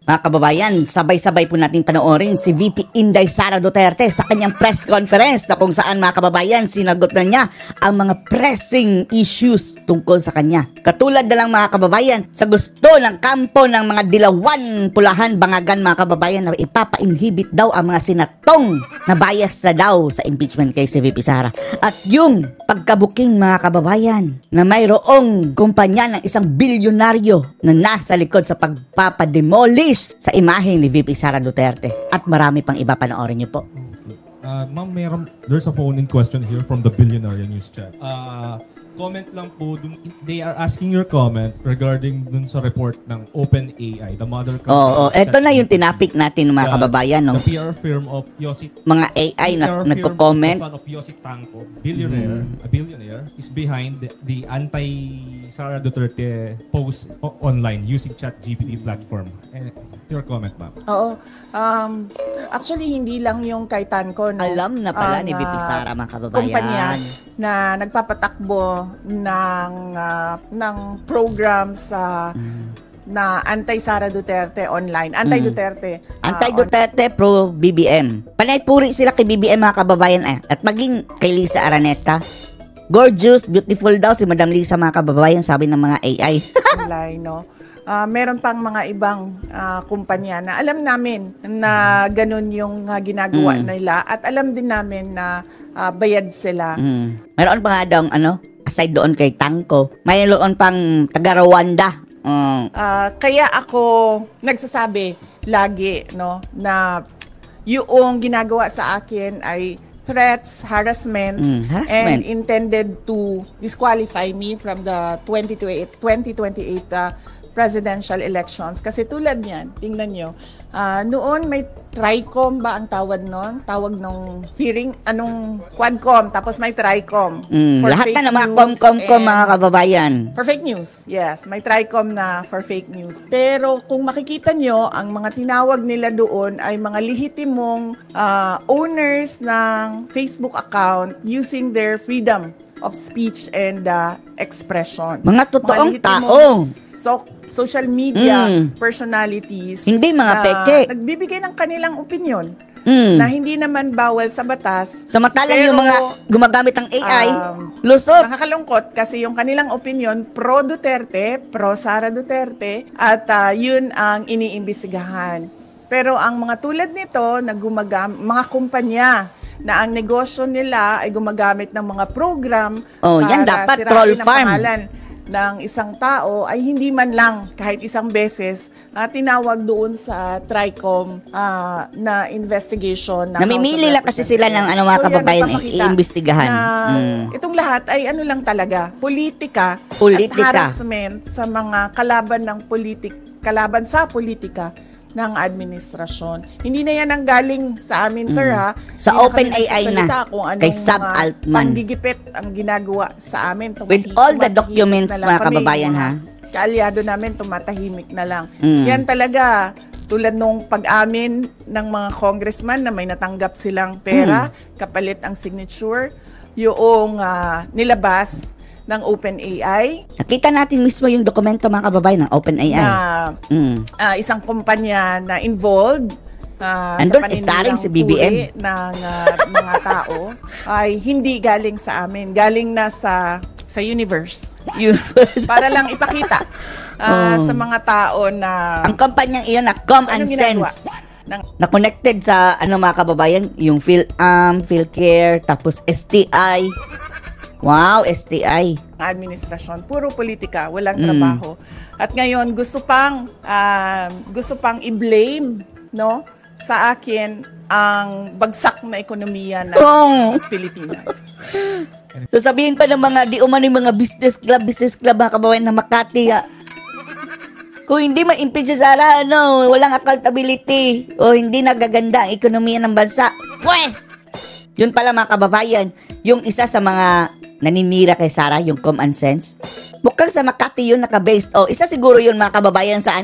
Mga kababayan, sabay-sabay po natin panoorin si VP Inday Sara Duterte sa kanyang press conference na kung saan mga kababayan sinagot na niya ang mga pressing issues tungkol sa kanya. Katulad na lang mga kababayan sa gusto ng kampo ng mga Dilawan, Pulahan, Bangagan mga kababayan na ipapa-inhibit daw ang mga senatong na bias na daw sa impeachment kay si VP Sara. At yung pagkabuking mga kababayan na mayroong kumpanya ng isang bilyonaryo na nasa likod sa pagpapademolish sa imahe ni VP Sara Duterte. At marami pang iba, panoorin niyo po. Ma'am, there's a phone-in question here from the Billionaire News Chat. Comment lang po, they are asking your comment regarding dun sa report ng OpenAI, the mother company. Eto na yung tinapik natin mga kababayan, no? The PR firm of Yossi, mga AI na nagko-comment. The son of Yossi Tanco, a billionaire, is behind the anti-Sara Duterte post online using ChatGPT platform. Your comment, ma'am. Oo. Actually, hindi lang yung kay Tanco, no? Alam na pala ni VP Sara, mga kababayan. Kumpanya na nagpapatakbo ng programs na anti-Sara Duterte online. Anti-Duterte. Anti-Duterte pro BBM. Panay-puri sila kay BBM mga kababayan at maging kay Lisa Araneta. Gorgeous, beautiful daw si Madam Lisa mga kababayan, sabi ng mga AI. Online, no? Meron pang mga ibang kumpanya na alam namin na ganun yung ginagawa nila at alam din namin na bayad sila. Meron pa nga daw aside doon kay Tanco, mayroon pang taga Rwanda. Kaya ako nagsasabi lagi, no, na yung ginagawa sa akin ay threats, harassment, and intended to disqualify me from the 2028 presidential elections. Kasi tulad niyan, tingnan nyo, noon may TRICOM ba ang tawag nun? Tawag nung hearing, Quadcom, tapos may TRICOM. Lahat na ng mga com mga kababayan. For fake news, yes. May TRICOM na for fake news. Pero kung makikita nyo, ang mga tinawag nila doon ay mga lehitimong owners ng Facebook account using their freedom of speech and expression. Mga totoong tao. Social media personalities. Hindi mga peke. Nagbibigay ng kanilang opinion na hindi naman bawal sa batas. Samantalang yung mga gumagamit ng AI, lusot. Nakakalungkot kasi yung kanilang opinion pro-Duterte, pro-Sara Duterte, at yun ang iniimbestigahan. Pero ang mga tulad nito na mga kumpanya na ang negosyo nila ay gumagamit ng mga program yan dapat troll farm ng isang tao ay hindi man lang kahit isang beses tinawag doon sa TRICOM na investigation. Namimili lang kasi sila ng mga kababayan iimbestigahan. Itong lahat ay lang talaga, politika. At harassment sa mga kalaban sa politika ng administrasyon. Hindi na yan ang galing sa amin, sir, ha? Sa OpenAI na, kay Sab Altman. Panggigipit ang ginagawa sa amin. With all the documents, mga kababayan, ha? Kaalyado namin, tumatahimik na lang. Yan talaga, tulad nung pag-amin ng mga congressman na may natanggap silang pera, kapalit ang signature, yung nilabas ng OpenAI. Nakita natin mismo yung dokumento mga kababayan ng OpenAI. Isang kumpanya na involved andun starring si BBM ng mga tao ay hindi galing sa amin. Galing na sa universe. Para lang ipakita sa mga tao na ang kampanyang iyon na Common Sense na connected sa mga kababayan, yung PhilAm, PhilCare, tapos STI. Wow, STI. Administrasyon, puro politika, walang trabaho. At ngayon gusto pang i-blame, no, sa akin ang bagsak na ekonomiya ng Pilipinas. Sasabihin pa ng mga di umano yung mga business club mga kababayan na Makati. Kung hindi ma-impeach si Sara, walang accountability o hindi nagaganda ang ekonomiya ng bansa. Yun pala mga kababayan, yung isa sa mga naninira kay Sara, yung Common Sense. Mukhang sa Makati yun naka-based. Isa siguro yun mga kababayan sa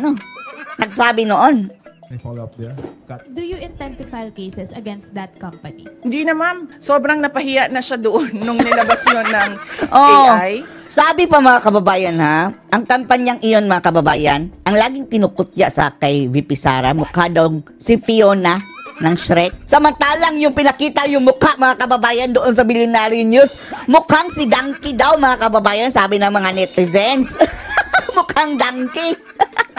nagsabi noon. May follow up there? Kat? Do you intend to file cases against that company? Hindi na ma'am, sobrang napahiya na siya doon nung nilabas yun ng Oh. AI. Sabi pa mga kababayan ha, ang kampanyang iyon mga kababayan, ang laging kinukutya sa kay VP Sara, mukha daw si Fiona ng Shrek. Samantalang yung pinakita yung mukha mga kababayan doon sa Billionaire News, mukhang si Donkey daw mga kababayan, sabi ng mga netizens. Mukhang donkey.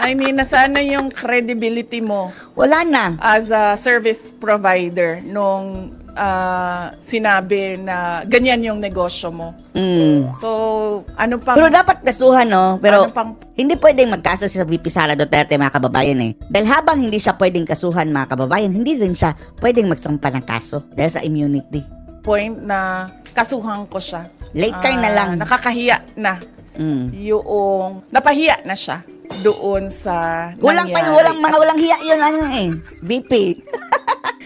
I mean, nasana yung credibility mo Wala na. as a service provider nung sinabi na ganyan yung negosyo mo. Mm. So, ano pang... Pero dapat kasuhan, no? Pero Ano pang- hindi pwedeng magkaso si VP Sara Duterte, mga kababayan eh. Dahil habang hindi siya pwedeng kasuhan, mga kababayan, hindi rin siya pwedeng magsampa ng kaso dahil sa immunity. point na kasuhan ko siya. Later na lang. Nakakahiya na. Mm. Yung napahiya na siya doon sa Walang nangyari. walang hiya yun, ano eh. VP.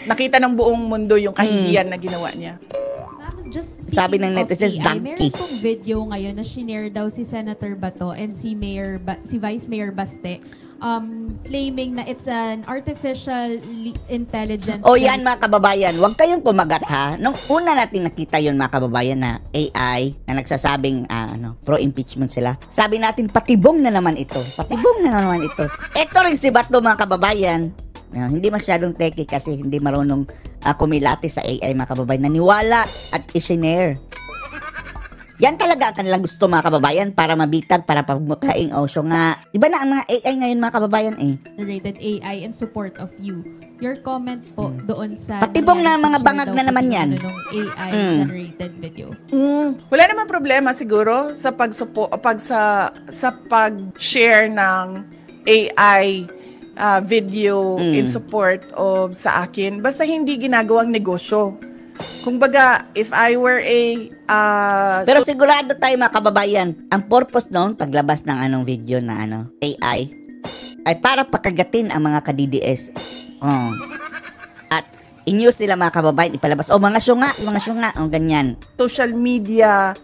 Nakita ng buong mundo yung kahihiyan na ginawa niya. Just Sabi ng speaking of netizens, AI, donkey. meron pong video ngayon na shinare daw si Senator Bato and si Vice Mayor Baste claiming na it's an artificial intelligence. O yan mga kababayan, huwag kayong kumagat ha. Nung una natin nakita yun mga kababayan na AI na nagsasabing pro-impeachment sila. Sabi natin patibong na naman ito. Patibong na naman ito. Ito rin si Bato mga kababayan. Hindi masyadong techie kasi hindi marunong kumilati sa AI mga kababayan. Naniwala at isinare. Yan talaga ang kanilang gusto mga kababayan para mabitag, para pagmukhaing osyo nga. Iba na ang mga AI ngayon mga kababayan eh. Generated AI in support of you. Your comment po doon sa... Patibong na mga nangyari bangag daw na po naman yung yan. Nung AI-generated video. Wala naman problema siguro sa sa pag-share ng AI video in support of sa akin. Basta hindi ginagawang negosyo. Kung baga, if I were Pero sigurado tayo mga kababayan, ang purpose noon, paglabas ng video na AI, ay para pakagatin ang mga ka-DDS. At in-use nila mga kababayan, ipalabas, mga syunga, ganyan. social media,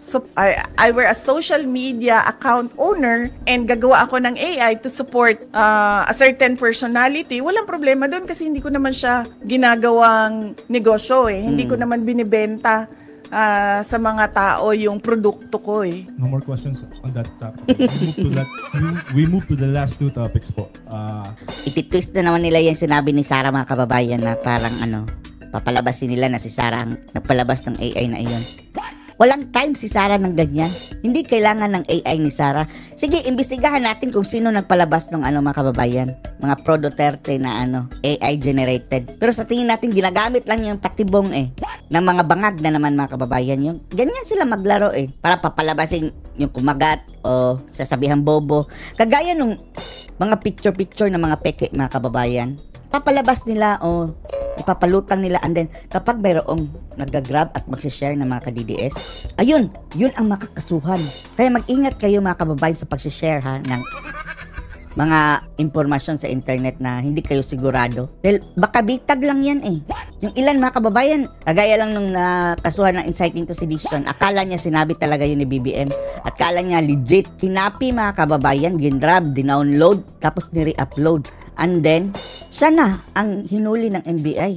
I were a social media account owner and gagawa ako ng AI to support a certain personality, walang problema doon kasi hindi ko naman siya ginagawang negosyo eh. Hindi ko naman binibenta sa mga tao yung produkto ko eh. No more questions on that topic. We move to the last two topics po. Ititwist na naman nila yung sinabi ni Sara mga kababayan na parang papalabasin nila na si Sara ang nagpalabas ng AI na iyon. Walang time si Sara ng ganyan. Hindi kailangan ng AI ni Sara. Sige, imbestigahan natin kung sino nagpalabas ng mga kababayan. Mga pro Duterte na AI generated. Pero sa tingin natin, ginagamit lang yung patibong ng mga bangag na naman mga kababayan. Yung ganyan sila maglaro para papalabasin yung kumagat o sasabihan bobo. Kagaya nung mga picture-picture ng mga peke mga kababayan. Papalabas nila o ipapalutang nila, and then kapag mayroong nag-grab at mag-share ng mga ka-DDS, yun ang makakasuhan. Kaya mag-ingat kayo mga kababayan sa pag-share ng mga impormasyon sa internet na hindi kayo sigurado. Dahil baka bitag lang yan Yung ilan mga kababayan, kagaya lang nung nakasuhan ng inciting to sedition, akala niya sinabi talaga yun ni BBM. At akala niya legit. Kinapi mga kababayan, ginrab, dinownload, tapos nire-upload. And then, siya na ang hinuli ng NBI.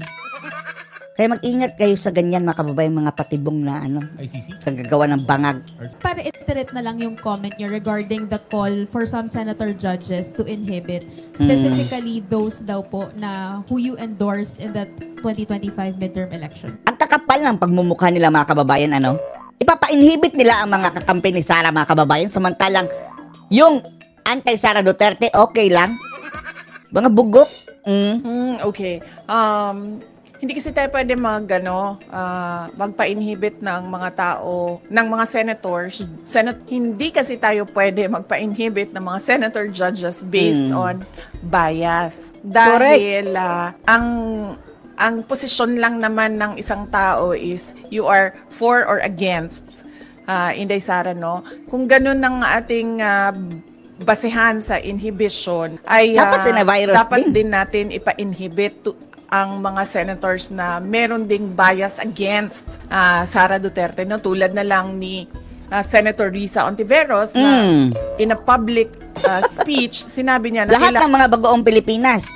Kaya mag-ingat kayo sa ganyan mga kababayan, mga patibong na ICC? kagagawa ng bangag. Para iterate na lang yung comment nyo regarding the call for some senator judges to inhibit, specifically those daw po na who you endorsed in the 2025 midterm election. Ang kakapal ng pagmumukha nila mga kababayan, ipapa-inhibit nila ang mga kakampi ni Sara mga kababayan, samantalang yung anti-Sara Duterte, okay lang. Mga bugok. Okay. Hindi kasi tayo pwede magpa-inhibit ng mga tao, ng mga senators. Hindi kasi tayo pwede magpa-inhibit ng mga senator judges based on bias. Dahil ang posisyon lang naman ng isang tao is you are for or against. Inday Sara, no? Kung ganun ang ating basehan sa inhibition ay dapat din natin ipa-inhibit ang mga senators na meron ding bias against Sara Duterte, no? Tulad na lang ni Senator Risa Ontiveros na in a public speech, sinabi niya na lahat ng mga bagoong Pilipinas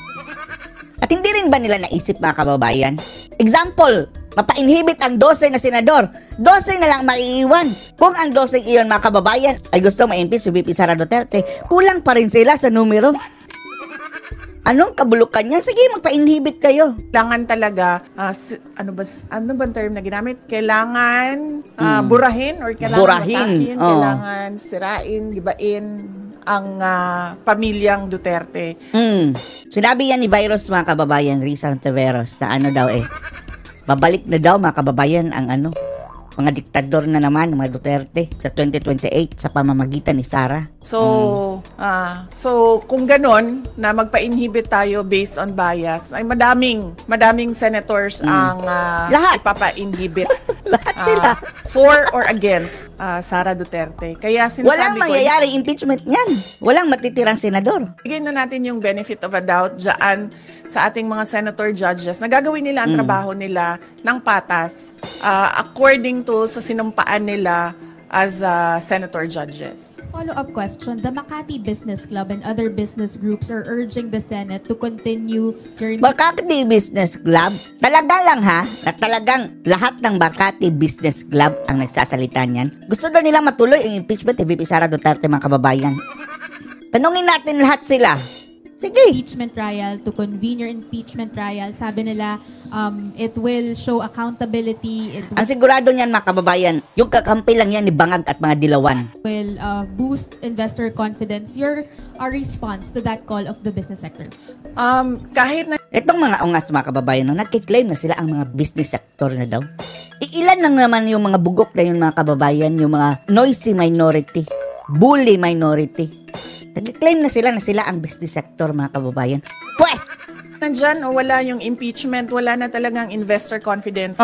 At hindi rin ba nila naisip mga kababayan? Example, mapa-inhibit ang 12 na senador. 12 na lang maiiwan. Kung ang 12 iyon mga kababayan ay gusto ma-impeach si VP Sara Duterte, kulang pa rin sila sa numero. Anong kabulukan niya? Sige, magpa-inhibit kayo. Kailangan talaga, ano ba term na ginamit? Kailangan burahin or kailangan masakin, kailangan sirain, gibain ang pamilyang Duterte. Sinabi yan ni Virus mga kababayan, Risa Ontiveros, na ano daw babalik na daw mga kababayan ang mga diktador na naman, mga Duterte sa 2028 sa pamamagitan ni Sara. So kung ganon na magpa-inhibit tayo based on bias, ay madaming senators ang Lahat. ipapa-inhibit. Lahat sila. For or against Sara Duterte. Kaya sinasabi Walang mangyayari impeachment niyan. Walang matitirang senador. bigyan na natin yung benefit of a doubt dyan sa ating mga senator judges na gagawin nila ang trabaho nila ng patas according to sa sinumpaan nila as senator judges. Follow-up question, the Makati Business Club and other business groups are urging the Senate to continue your... Makati Business Club, talaga lang ha, na talagang lahat ng Makati Business Club ang nagsasalita niyan. Gusto daw nilang matuloy ang impeachment ni VP Sara Duterte mga kababayan. Tanungin natin lahat sila. Sige. Impeachment trial, to convene your impeachment trial. Sabi nila, it will show accountability, it Ang sigurado niyan mga kababayan, yung kakampi lang yan ni Bangag at mga dilawan. will boost investor confidence. Your response to that call of the business sector? Kahit na Itong mga ungas mga kababayan, no, nagkiklaim na sila ang mga business sector na daw. Ilan lang naman yung mga bugok na yung mga kababayan, yung mga noisy minority, bully minority. Nag-claim na sila ang business sector, mga kababayan. Pweh! nandyan o wala yung impeachment, wala na talagang investor confidence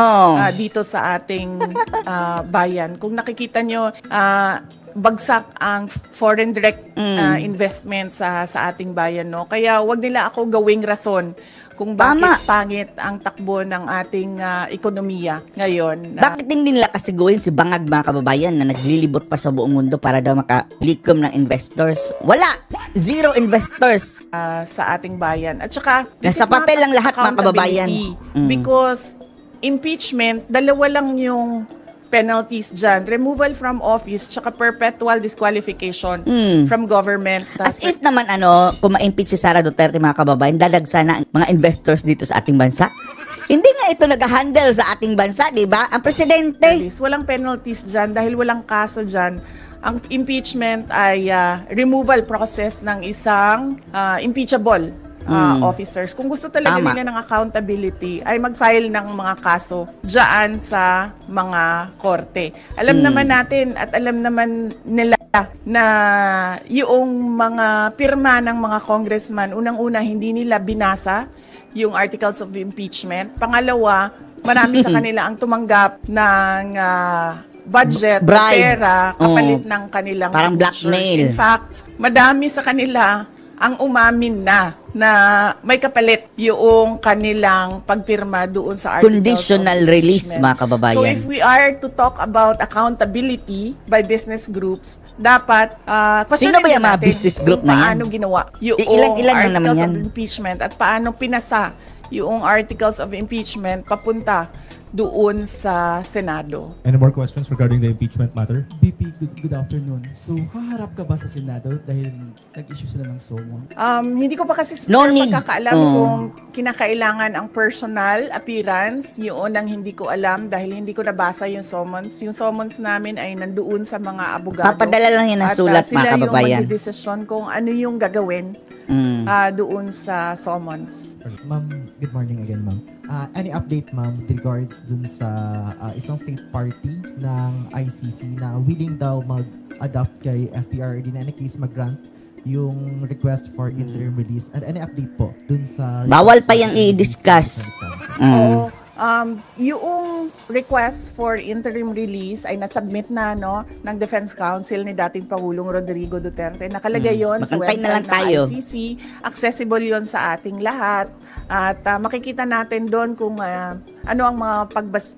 dito sa ating bayan. Kung nakikita nyo, bagsak ang foreign direct investment sa ating bayan, no? Kaya wag nila ako gawing rason kung bakit pangit ang takbo ng ating ekonomiya ngayon. Bakit hindi nila kasiguin si Bangag, mga kababayan, na naglilibot pa sa buong mundo para daw makalikom ng investors? Wala! Zero investors sa ating bayan. At saka, nasa papel lang lahat, mga kababayan. Because impeachment, dalawa lang yung penalties dyan. Removal from office, tsaka perpetual disqualification from government. As if naman, kung ma-impeach si Sara Duterte, mga kababayan, dadagsa na ang mga investors dito sa ating bansa. Hindi nga ito nag-handle sa ating bansa, di ba? Ang presidente. Walang penalties dyan dahil walang kaso dyan. Ang impeachment ay removal process ng isang impeachable officers. Kung gusto talaga nila ng accountability, ay mag-file ng mga kaso dyan sa mga korte. Alam naman natin at alam naman nila na yung mga pirma ng mga congressman, unang-una, hindi nila binasa yung articles of impeachment. Pangalawa, marami sa kanila ang tumanggap ng budget, pera, kapalit ng kanilang parang blackmail. In fact, madami sa kanila ang umamin na may kapalit yung kanilang pagpirma doon sa articles conditional release, mga kababayan. So if we are to talk about accountability by business groups, dapat sino ba yung mga business group na yan? Paano ginawa yung ilan lang naman yan. Of impeachment at paano pinasa yung articles of impeachment papunta doon sa Senado. Any more questions regarding the impeachment matter? BP, good afternoon. So, haharap ka ba sa Senado dahil nag-issue sila ng SOMO? Hindi ko pa kasi pagkakaalam kung kinakailangan ang personal appearance. Yun ang hindi ko alam dahil hindi ko nabasa yung summons. Yung summons namin ay nandoon sa mga abogado. Papadala lang yan ng sulat, mga kababayan. At sila yung magdidesisyon kung ano yung gagawin doon sa summons. Ma'am, good morning again, ma'am. Any update, ma'am, with regards dun sa isang state party ng ICC na willing daw mag-adopt kay FPRD na any case mag-grant yung request for interim release? And any update po dun sa... Bawal pa yung i-discuss. Yung request for interim release ay nasubmit na ng Defense Council ni dating Pangulong Rodrigo Duterte. Nakalagay yon sa website ng ICC. Accessible yon sa ating lahat. At makikita natin doon kung ano ang mga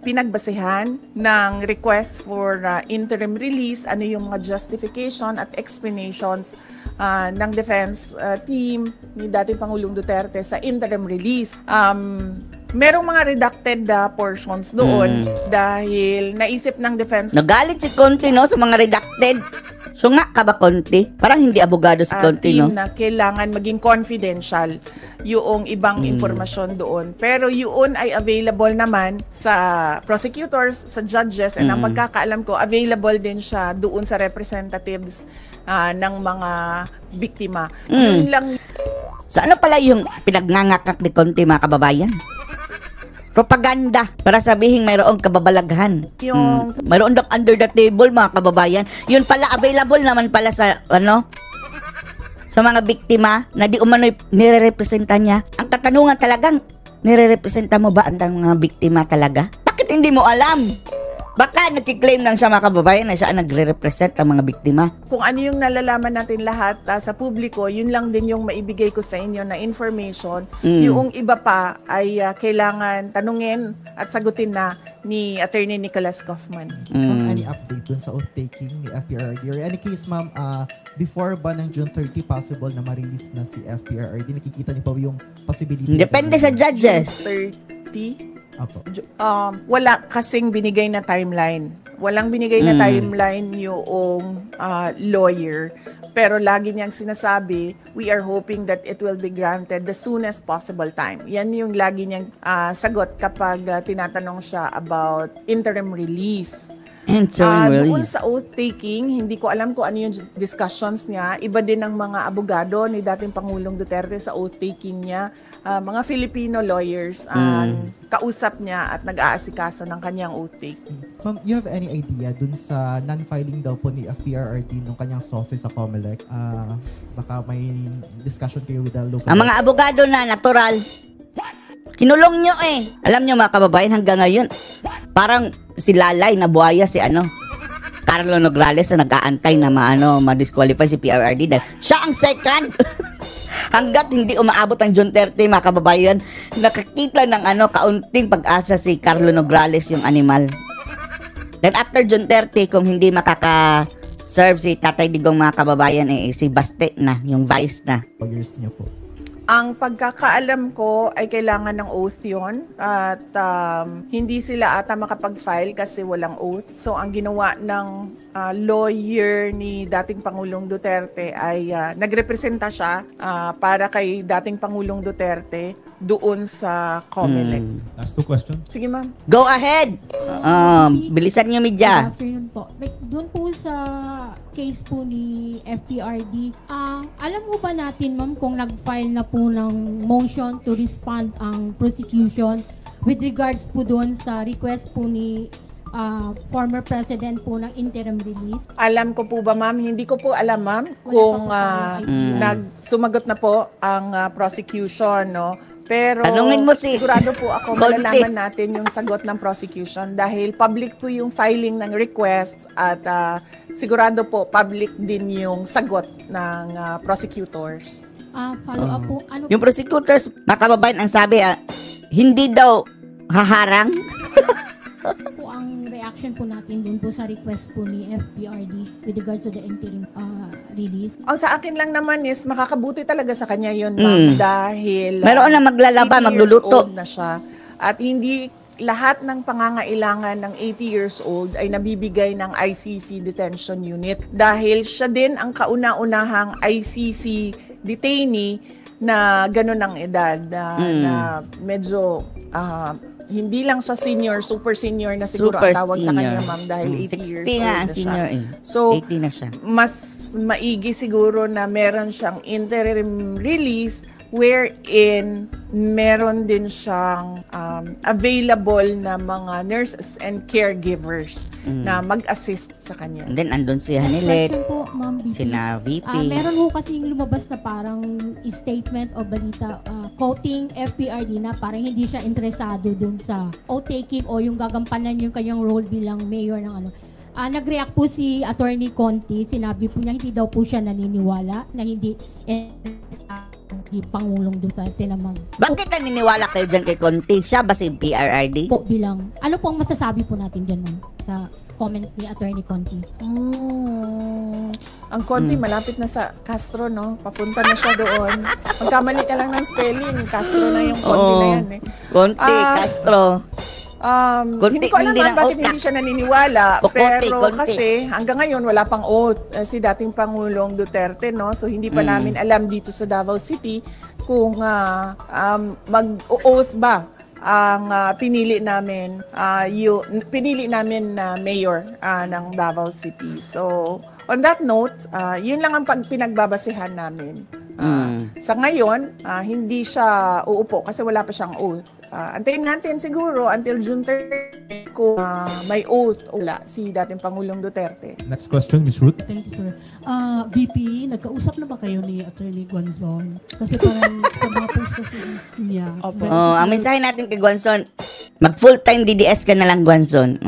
pinagbasehan ng request for interim release, ano yung mga justification at explanations ng defense team ni dating Pangulong Duterte sa interim release. Merong mga redacted portions doon dahil naisip ng defense Nagalit si Conti, no, sa mga redacted. So nga ka ba, Conti? Parang hindi abogado si Conti, team no? na kailangan maging confidential yung ibang impormasyon doon. Pero yun ay available naman sa prosecutors, sa judges, and ang pagkakaalam ko, available din siya doon sa representatives ng mga biktima. Yun lang. So ano pala yung pinagnangakak ni Conti, mga kababayan? Propaganda para sabihin mayroong kababalaghan. Yung Mayroon daw under the table, mga kababayan. Yun pala, available naman pala sa, sa mga biktima na di umano'y nire-representa niya. Ang katanungan talagang, nire-representa mo ba ang mga biktima talaga? Bakit hindi mo alam? Baka nagkiklaim lang siya, mga kababayan, na siya ang nagre-represent ang mga biktima. kung ano yung nalalaman natin lahat sa publiko, yun lang din yung maibigay ko sa inyo na information. Yung iba pa ay kailangan tanungin at sagutin na ni Attorney Nicholas Kaufman. Ma'am, any update dun sa oath-taking ni FPRRD? Or any case, ma'am, before ba ng June 30 possible na ma-release na si FPRRD? Nakikita niyo pa yung possibility? Depende sa judges. 30? Apo. Wala kasing binigay na timeline. Walang binigay na timeline yung lawyer. Pero lagi niyang sinasabi, we are hoping that it will be granted the soonest possible time. Yan yung lagi niyang sagot kapag tinatanong siya about interim release. Doon sa oath-taking, hindi ko alam kung ano yung discussions niya. Iba din ang mga abogado ni dating Pangulong Duterte sa oath-taking niya. Mga Filipino lawyers kausap niya at nag-aasikaso ng kanyang oath-taking. Ma'am, you have any idea dun sa non-filing daw po ni FPRRD nung kanyang sources sa COMELEC? Baka may discussion kayo with the local... Ang mga abogado na natural, kinulong nyo eh. Alam nyo, mga kababayan, hanggang ngayon, parang si Lalay na buhaya si Carlo Nograles na nag-aantay na ma-disqualify si PRRD dahil siya ang second. Hanggat hindi umaabot ang June 30, mga kababayan, nakakita ng kaunting pag-asa si Carlo Nograles, yung animal. Then after June 30, kung hindi makaka-serve si Tatay Digong, mga kababayan, si Baste na, yung vice na. Lawyers niyo po. Ang pagkakaalam ko ay kailangan ng oath yun at hindi sila ata makapag-file kasi walang oath. So ang ginawa ng lawyer ni dating Pangulong Duterte ay nagrepresenta siya para kay dating Pangulong Duterte doon sa COMELEC. Last 2 questions. Sige ma'am. Go ahead! Bilisan nyo, media. Good afternoon po. Doon po sa case po ni FPRD, alam mo ba natin, ma'am, kung nag-file na po ng motion to respond ang prosecution with regards po doon sa request po ni former president po ng interim release? Alam ko po ba ma'am? Hindi ko po alam ma'am kung sumagot na po ang prosecution, no? Pero tanungin mo si sigurado po ako Conti. malalaman natin yung sagot ng prosecution dahil public po yung filing ng request at sigurado po public din yung sagot ng prosecutors. Follow up po. Ano Yung prosecutors, mga kababayan, ang sabi, hindi daw haharang. po ang reaction po natin dun po sa request po ni FPRD with regards to the interim release? Ang sa akin lang naman is makakabuti talaga sa kanya yun, ma'am, dahil Meron na maglalaba, 80 years magluluto. old na siya. At hindi lahat ng pangangailangan ng 80 years old ay nabibigay ng ICC detention unit dahil siya din ang kauna-unahang ICC detainee na ganun ang edad na medyo hindi lang siya senior, super senior na siguro Super ang tawag sa senior. kanya, ma'am, dahil 80 years 60 old nga ang na senior siya. eh. So, 80 na siya. mas maigi siguro na meron siyang interim release wherein meron din siyang available na mga nurses and caregivers na mag-assist sa kanya. And then, andun si Hanilet, Question po, Ma'am VP. sina VP. Meron po kasing lumabas na parang statement o balita quoting FPRD na parang hindi siya interesado dun sa oath-taking o yung gagampanan yung kanyang role bilang mayor ng nag-react po si Attorney Conti, sinabi po niya hindi daw po siya naniniwala na hindi Pangulong Duterte naman. Bakit naniniwala kayo dyan kay Conti? Siya ba si PRRD? Po bilang, ano po ang masasabi po natin dyan, ma'am? sa comment ni Attorney Conti. Ang Conti malapit na sa Castro, no? Papunta na siya doon. Magkamali ka lang ng spelling, Castro na yung Conti na yan eh. Conti, Castro. Hindi ko alam bakit hindi siya naniniwala. Pero Conti. kasi hanggang ngayon wala pang oath si dating Pangulong Duterte, no? So hindi pa namin alam dito sa Davao City kung mag-oath ba ang pinili namin na mayor ng Davao City. So on that note, yun lang ang pinagbabasehan namin. Sa ngayon, hindi siya uupo kasi wala pa siyang oath. Antayin natin siguro until June 30 kung may oath ula si dating Pangulong Duterte. Next question, Ms. Ruth. Thank you, sir. VP, nagkausap na ba kayo ni Attorney Guanzon? Kasi parang sa mga post kasi niya. Ang mensahe natin kay Guanzon, mag full-time DDS ka na lang, Guanzon.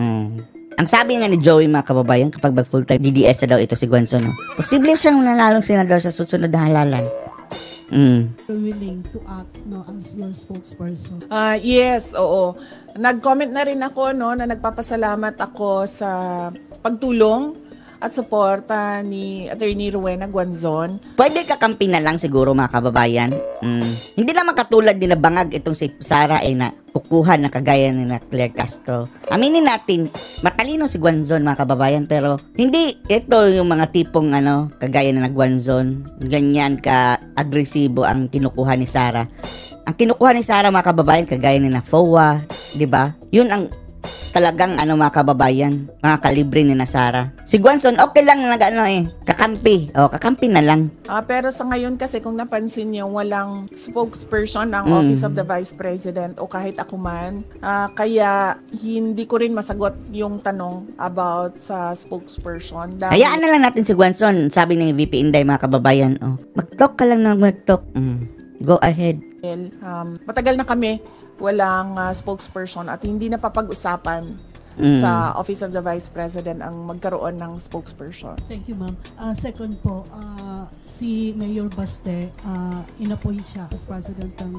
Ang sabi nga ni Joey, mga kababayan, kapag mag full-time DDS na daw ito si Guanzon, posible siyang nanalong senador sa susunod na halalan. Willing to act as your spokesperson. Yes, oo. Nag-comment na rin ako na nagpapasalamat ako sa pagtulong at suporta ni Attorney Rowena Guanzon. Pwede kakampi na lang siguro, mga kababayan. Hindi naman katulad din na bangag itong si Sara na kukuha na kagaya ni na Claire Castro. Aminin natin, matalino si Guanzon, mga kababayan, pero hindi ito yung mga tipong kagaya na Guanzon, ganyan ka-agresibo ang kinukuha ni Sara. Ang kinukuha ni Sara, mga kababayan, kagaya ni na FOA, di ba? Yun ang talagang mga kababayan, mga kalibre ni Sara. Si Guanzon, okay lang kakampi. Kakampi na lang. Pero sa ngayon kasi kung napansin niyo, walang spokesperson ang Office of the Vice President o kahit ako man. Kaya hindi ko rin masagot yung tanong about sa spokesperson. Hayaan na lang natin si Guanzon, sabi ni VP Inday, mga kababayan. Mag-talk ka lang ng mag-talk. Go ahead. Matagal na kami walang spokesperson at hindi na papag-usapan sa Office of the Vice President ang magkaroon ng spokesperson. Thank you, ma'am. Second po, si Mayor Baste, inappoint siya as president ng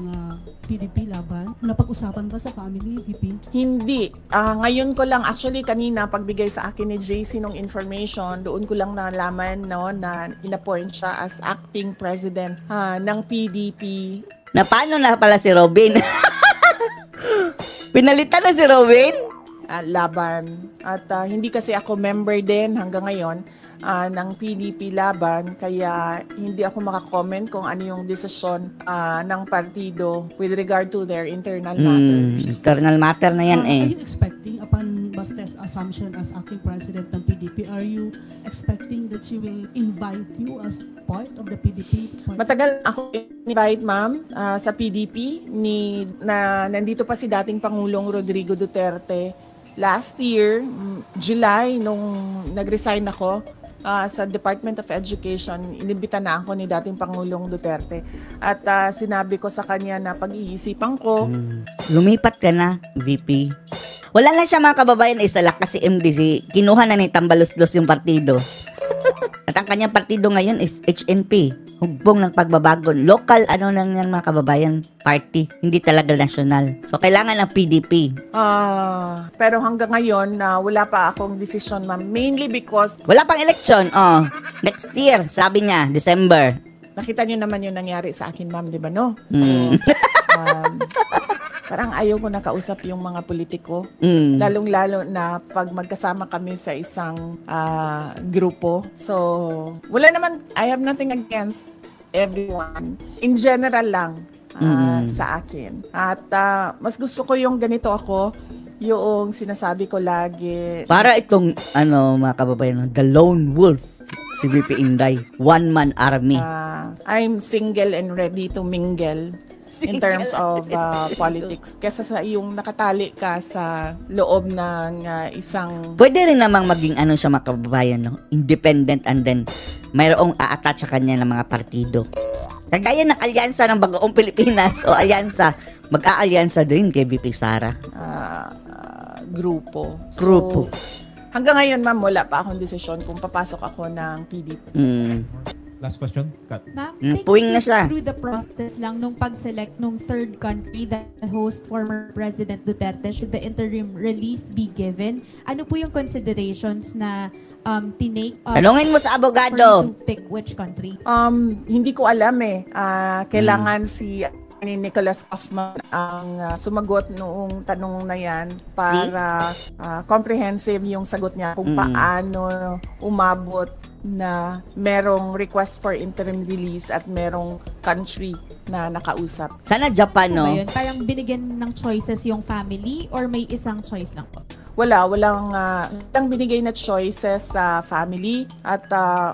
PDP Laban. Napag-usapan ba sa family, VP? Hindi. Ngayon ko lang, actually kanina pagbigay sa akin ni JC ng information, doon ko lang nalaman na inappoint siya as acting president ng PDP. Na paano na pala si Robin? Pinalitan na si Robin? Laban. At hindi kasi ako member din hanggang ngayon ng PDP Laban, kaya hindi ako makakomment kung ano yung desisyon ng partido with regard to their internal matters. Internal matter na yan Are you expecting, upon Baste's assumption as acting president ng PDP, are you expecting that she will invite you as part of the PDP? Matagal ako invite, ma'am, sa PDP na nandito pa si dating Pangulong Rodrigo Duterte. Last year, July, nung nag-resign ako sa Department of Education, inimbita na ako ni dating Pangulong Duterte. At sinabi ko sa kanya na pag-iisipan ko. Lumipat ka na, VP. Wala na siya, mga kababayan, isalak kasi MDC. Kinuha na ni Tambaluslos yung partido. At ang kanyang partido ngayon is HNP. Hugbong ng pagbabago. Local, lang yan, mga kababayan, party. Hindi talaga national. So, kailangan ng PDP. Pero hanggang ngayon, wala pa akong decision, ma'am. Mainly because wala pang election. Next year, sabi niya, December. Nakita niyo naman yung nangyari sa akin, ma'am, di ba, no? So, parang ayaw ko nakausap yung mga politiko. Lalong-lalo na pag magkasama kami sa isang grupo. So, wala naman, I have nothing against everyone. In general lang sa akin. At mas gusto ko yung ganito ako, yung sinasabi ko lagi. Para itong, mga kababayan, the lone wolf, si VP Inday, one-man army. I'm single and ready to mingle. In terms of politics. Kesa sa yung nakatali ka sa loob ng isang... Pwede rin namang maging siya, mga kababayan, independent, and then mayroong a-attach sa kanya ng mga partido. Kagaya ng alyansa ng Bagoong Pilipinas o alyansa, mag-aalyansa din kay VP Sara. Grupo. So, hanggang ngayon, ma'am, wala pa akong desisyon kung papasok ako ng PDP. Last question, Kat. Ma'am, puwing na siya. through the process lang nung pag-select nung third country that host former President Duterte, should the interim release be given? Ano po yung considerations na tinake Tanungin mo sa for abogado. you to pick which country? Hindi ko alam eh. Kailangan si ni Nicholas Kaufman ang sumagot noong tanong na yan para comprehensive yung sagot niya kung paano umabot na merong request for interim release at merong country na nakausap. Sana Japan, no? Ano ba yun? Parang binigyan ng choices yung family or may isang choice lang po? Walang binigay na choices sa family at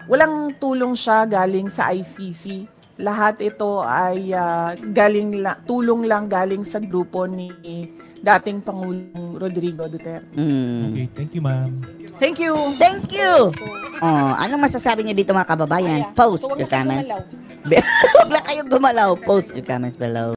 walang tulong siya galing sa ICC. Lahat ito ay tulong lang galing sa grupo ni dating Pangulong Rodrigo Duterte. Okay, thank you, ma'am. Thank you! Thank you! Anong masasabi niyo dito mga kababayan? Post your comments. Huwag lang kayong gumalaw. Post your comments below.